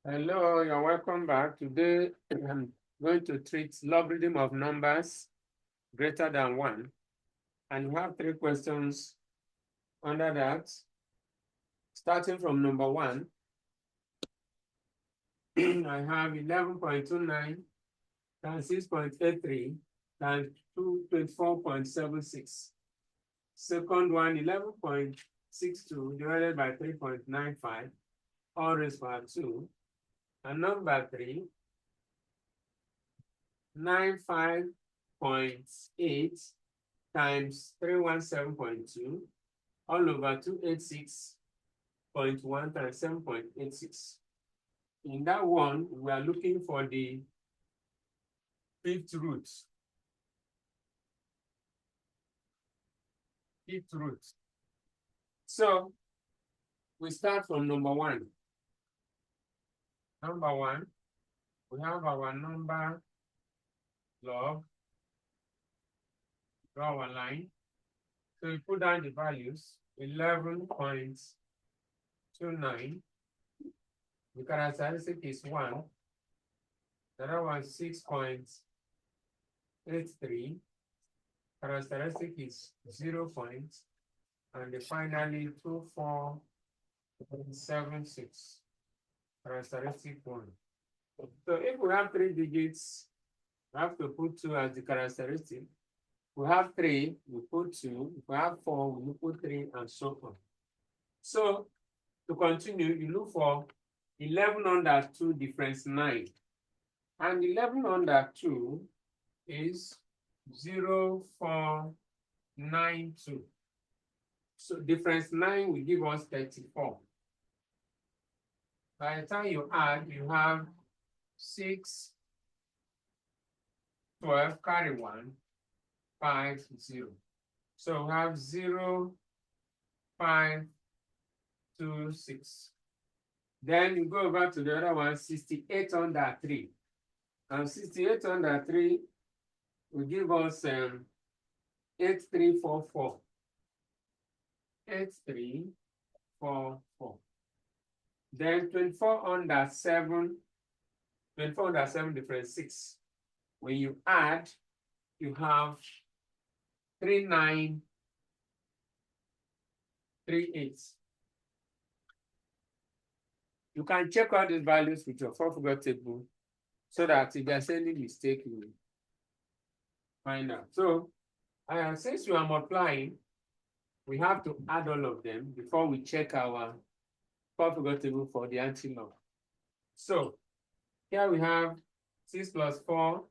Hello, you're welcome back. Today, I'm going to treat logarithm of numbers greater than 1. And we have 3 questions under that. Starting from number 1, I have 11.29 times 6.83 times 224.76. Second one, 11.62 divided by 3.95, all raised by 2. And number 3, 95.8 times 317.2 all over 286.1 times 7.86. In that one, we are looking for the fifth root. Fifth root. So we start from number 1. Number 1, we have our number log, draw our line. So we put down the values, 11.29. The characteristic is 1. The other one 6.83. Characteristic is 0 points. And finally 24.76. Characteristic 1. So if we have 3 digits, we have to put 2 as the characteristic. If we have 3, we put 2. If we have 4, we put 3, and so on. So to continue, you look for 11 under 2 difference 9. And 11 under 2 is 0.492. So difference 9 will give us 34. By the time you add, you have 6, 12, carry 1, 5, 0. So we have 0.526. Then you go over to the other one, 68 under 3. And 68 under 3 will give us 8344. 8344. Then 24 under 7, 24 under 7 difference 6. When you add, you have 3938. You can check out these values with your 4-figure table so that if there's any mistake, you will find out. So since we are multiplying, we have to add all of them before we check our 4-figure table for the anti-log. So here we have 6 plus 4,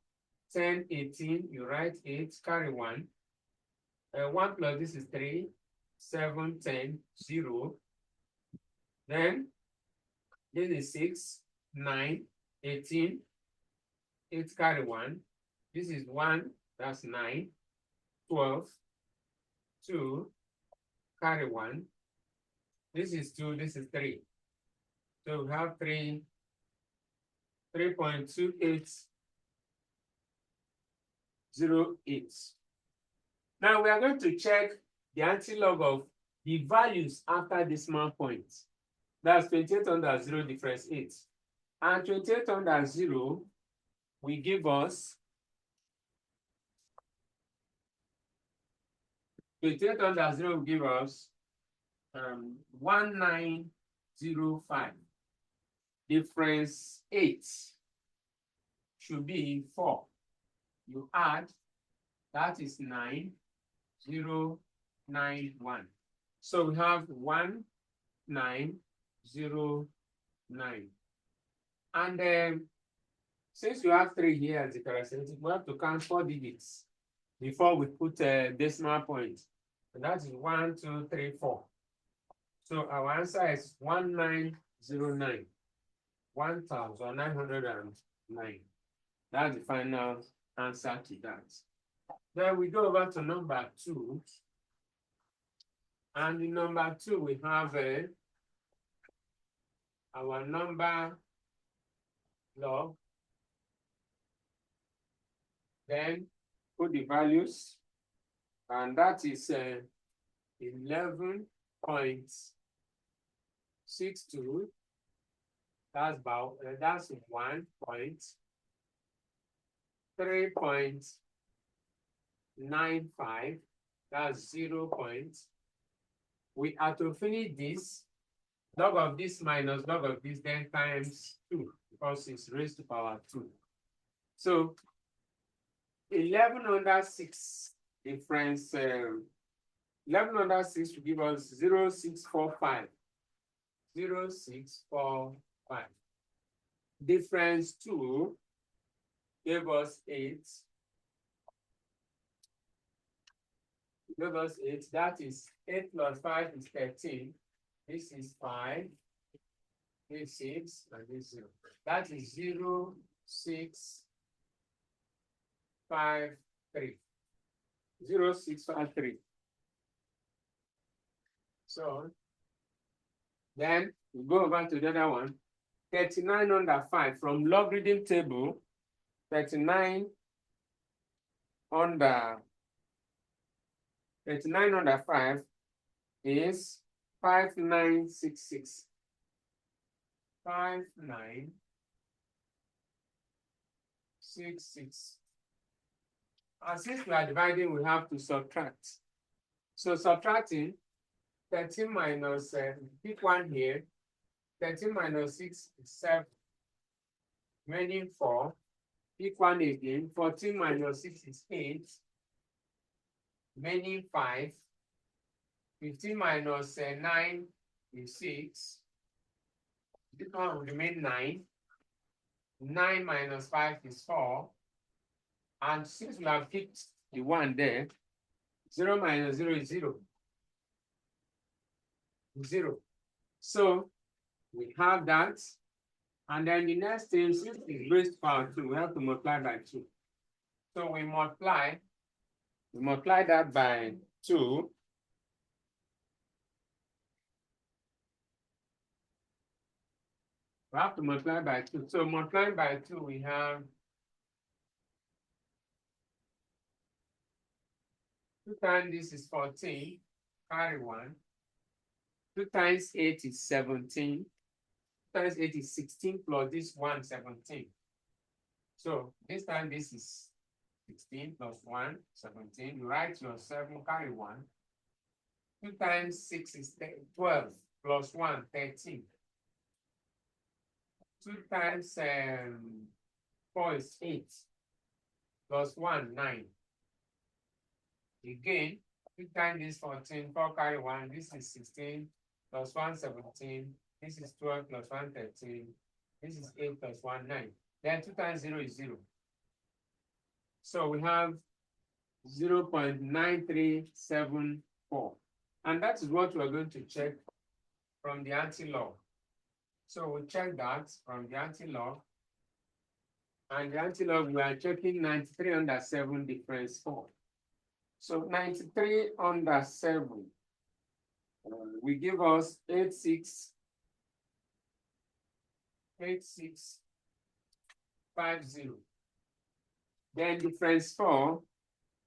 10, 18. You write 8, carry 1. 1 plus this is 3, 7, 10, 0. Then this is 6, 9, 18. 8 carry 1. This is 1, that's 9, 12, 2, carry 1. This is 2, this is 3. So we have 3.2808. Now we are going to check the anti-log of the values after decimal point. That's 28 under 0 difference 8. And 28 under 0 will give us 28 under 0 will give us 1905. Difference 8 should be 4. You add, that is 9091. So we have 1909. And since you have 3 here as the characteristic, we have to count 4 digits before we put a decimal point. And that is 1, 2, 3, 4. So our answer is 1909. 1909. That's the final answer to that. Then we go over to number 2. And in number 2, we have our number log. Then put the values, and that is 11.62 That's about that's 1.3.95. That's 0 point. We are to finish this. Log of this minus log of this then times 2 because it's raised to power 2. So 11 under 6 difference, 11 under 6 will give us 0.645. 0.645. Difference 2 gave us 8. Gave us 8. That is 8 plus 5 is 13. This is 5. This 6 and this 0. That is 0.653. 0.653. So then we go over to the other one. 39 under 5 from logarithm table. 39 under 5 is 5966. 5966. And since we are dividing, we have to subtract. So subtracting 13 minus, pick one here. 13 minus 6 is 7. Remaining 4. Pick one again. 14 minus 6 is 8. Remaining 5. 15 minus 9 is 6. This one will remain 9. 9 minus 5 is 4. And since we have picked the one there, 0 minus 0 is 0. 0. So we have that. And then the next thing, since it's raised to power 2, we have to multiply by 2. So we multiply that by 2. We have to multiply by 2. So multiplying by 2, we have 2 times this is 14, carry 1. 2 times 8 is 17. 2 times 8 is 16 plus this 1, 17. So this time this is 16 plus 1, 17. You write your 7, carry 1. 2 times 6 is 12 plus 1, 13. 2 times 4 is 8 plus 1, 9. Again, 2 times this 14, 4 carry 1. This is 16 plus 1, 17. This is 12 plus 1, 13. This is 8 plus 1, 9. Then 2 times 0 is 0. So we have 0.9374. And that is what we're going to check from the anti-log. So we check that from the anti-log. And the anti-log, we are checking 93 under 7 difference 4. So 93 under 7 will give us 8650. Then difference 4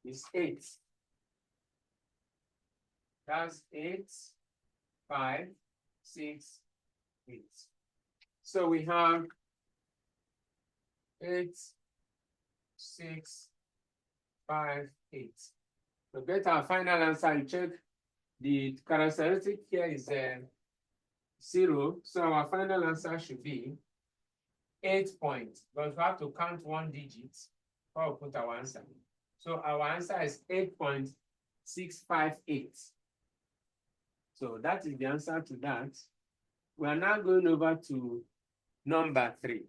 is 8. That's 8, 5, 6, 8. So we have 8, 6, 5, 8. To get our final answer, you check the characteristic here is 0. So our final answer should be 8 points. But we have to count one digit before we put our answer. So our answer is 8.658. So that is the answer to that. We are now going over to number 3.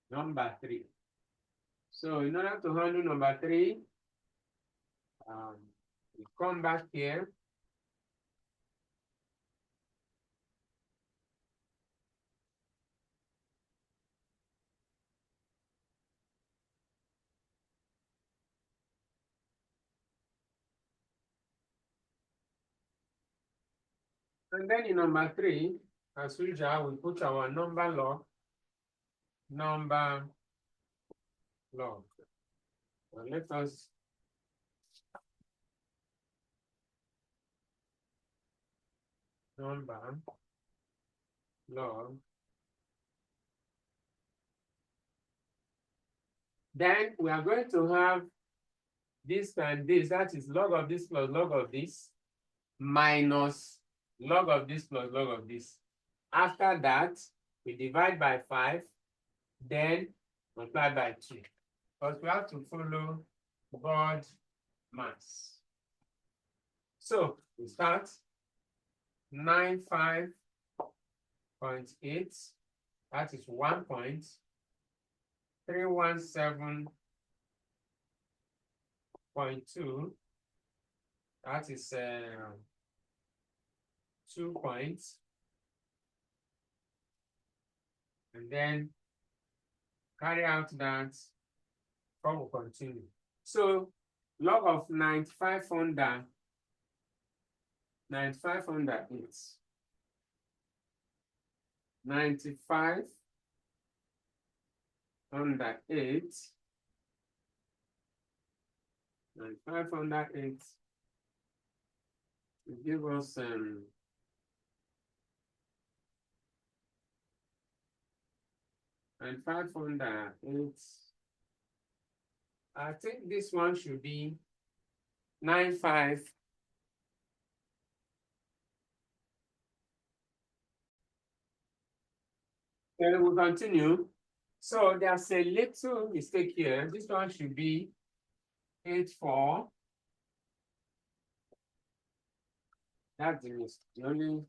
Number 3. So in order to handle number 3, we come back here. And then in number 3, as usual, we put our number log. Well, let us number log. Then we are going to have this and this, that is log of this plus log of this minus log of this plus log of this. After that, we divide by 5, then multiply by 2. Because we have to follow board maths. So we start 95.8, that is 1.317.2, that is 2 points. And then carry out that, will continue. So log of 95 under 8. 95 under 8. 95 under 8 will give us 95 under 8. I think this one should be 95. Then we'll continue. So there's a little mistake here. This one should be 84. That's the mistake.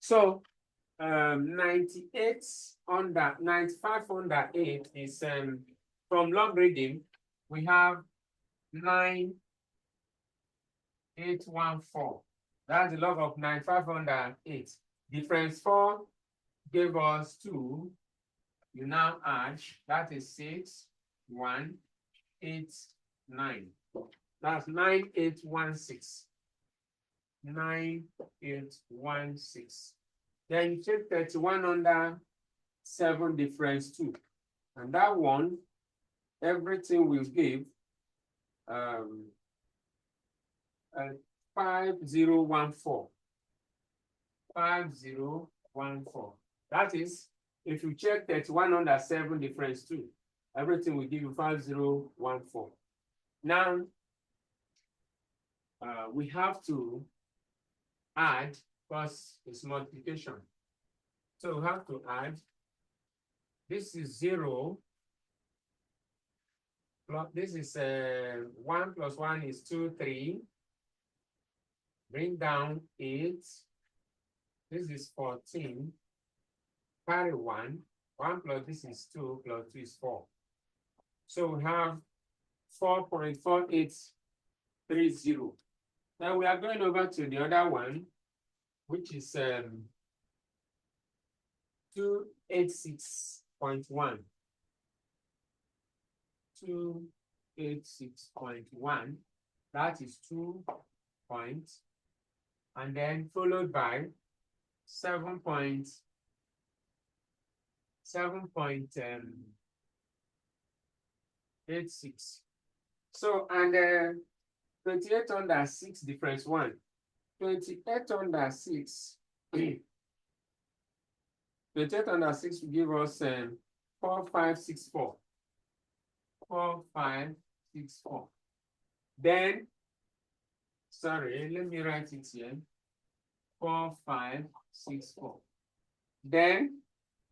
So 98 under 95 under 8 is from logarithm. We have 9814. That's the log of 95 under 8. Difference 4 gave us 2. You now add, that is 6, 1, 8, 9. That's 9816. 9816. Then you take 31 under 7 difference 2. And that one, everything will give 5014. 5014. That is, if you check 31 under 7 difference 2, everything will give you 5014. Now, we have to add, because it's multiplication. So we have to add, this is 0, plus, this is 1 plus 1 is 2, 3. Bring down 8. This is 14. Carry 1. 1 plus this is 2 plus 2 is 4. So we have 4.4830. Now we are going over to the other one, which is 286.1. 286.1. That is 2 points. And then followed by 7.86. So, and 28 under 6 difference 1. 28 under 6. 28 under 6 will give us 4564. 4564. Then, sorry, let me write it here. 4564. Then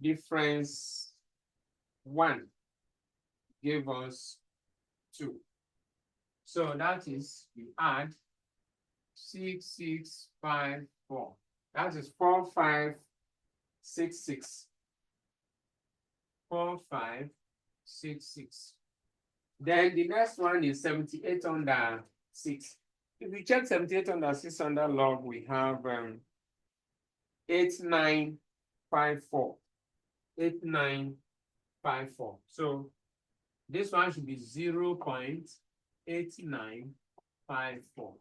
difference 1 give us 2. So that is, you add 6654. That is 4566. 4566. Then the next one is 78 under 6. If we check 78 under 6 under log, we have 8954. 8954. So this one should be 0.8954.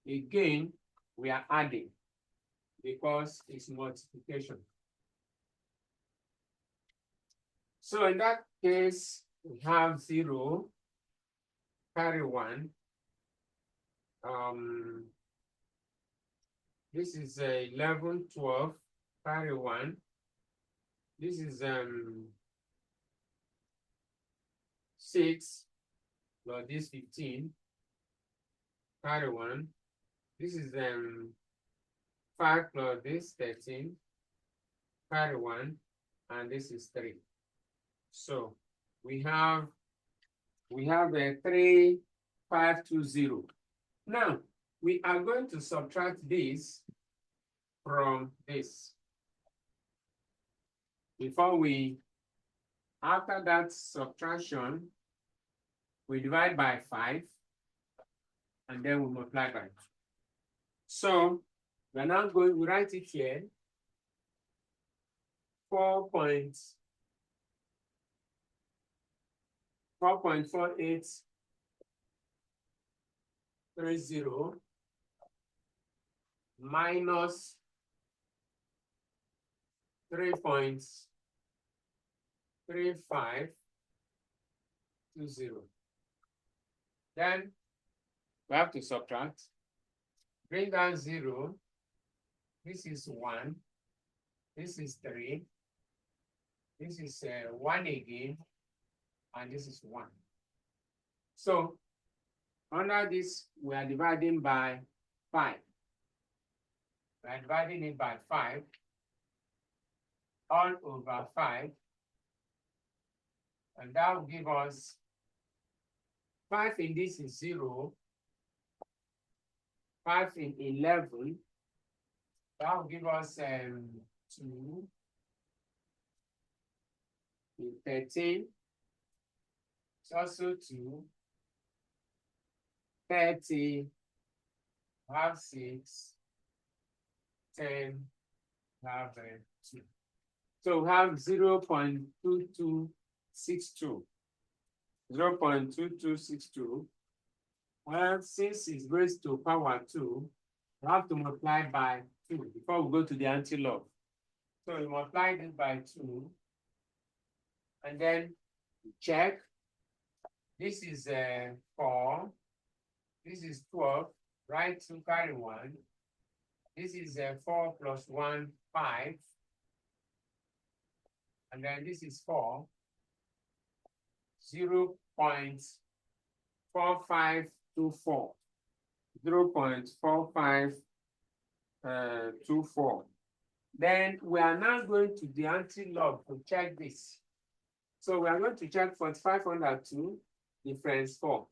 Again, we are adding because it's multiplication. So in that case, we have 0, carry 1. This is 11, 12, carry 1. This is 6 plus this 15, carry 1. This is 5 plus this 13, carry 1, and this is 3. So we have a 3, 5, 2, 0. Now we are going to subtract this from this. After that subtraction, we divide by 5, and then we multiply by 2. So we are now going, we write it here, 4.4830 minus 3.3520. Then we have to subtract. Bring down 0. This is 1. This is 3. This is 1 again. And this is 1. So under this, we are dividing by 5. We are dividing it by 5. All over 5. And that will give us 5 in this is 0. 5 in 11. That will give us 2. In 13. It's also 2. 30. Have 6. 10. Have 2. So we have 0.2262. 0.2262. Well, since it's raised to power 2, we have to multiply by 2 before we go to the anti-log. So we multiply this by 2, and then check. This is 4. This is 12. Write 2, carry 1. This is 4 plus 1, 5. And then this is 4. 0.4524. 0.4524. Then we are now going to the anti-log to check this. So we are going to check 4502 difference 4.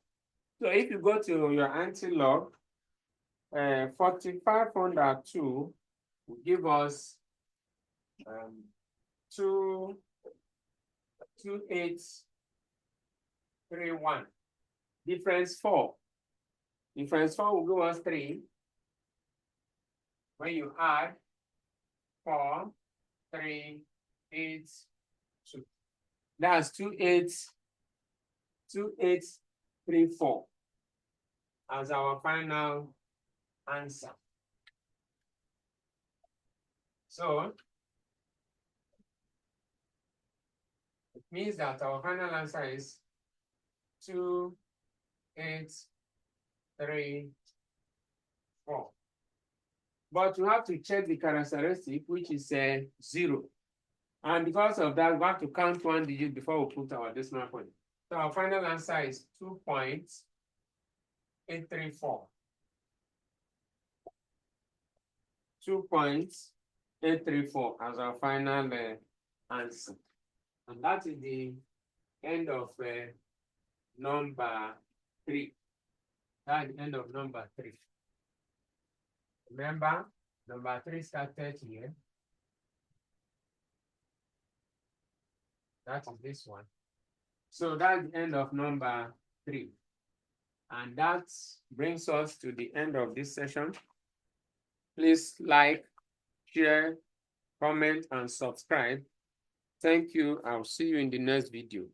So if you go to your anti-log, 4502 will give us 2831. Difference 4. Difference 4 will give us 3. When you add 4, 3, 8, 2. That's 2834 as our final answer. So it means that our final answer is 2834. But you have to check the characteristic, which is 0. And because of that, we have to count 1 digit before we put our decimal point. So our final answer is 2.834. 2.834 as our final answer. And that is the end of number 3. That's the end of number 3. Remember, number 3 started here. That is this one. So that's the end of number 3. And that brings us to the end of this session. Please like, share, comment, and subscribe. Thank you. I'll see you in the next video.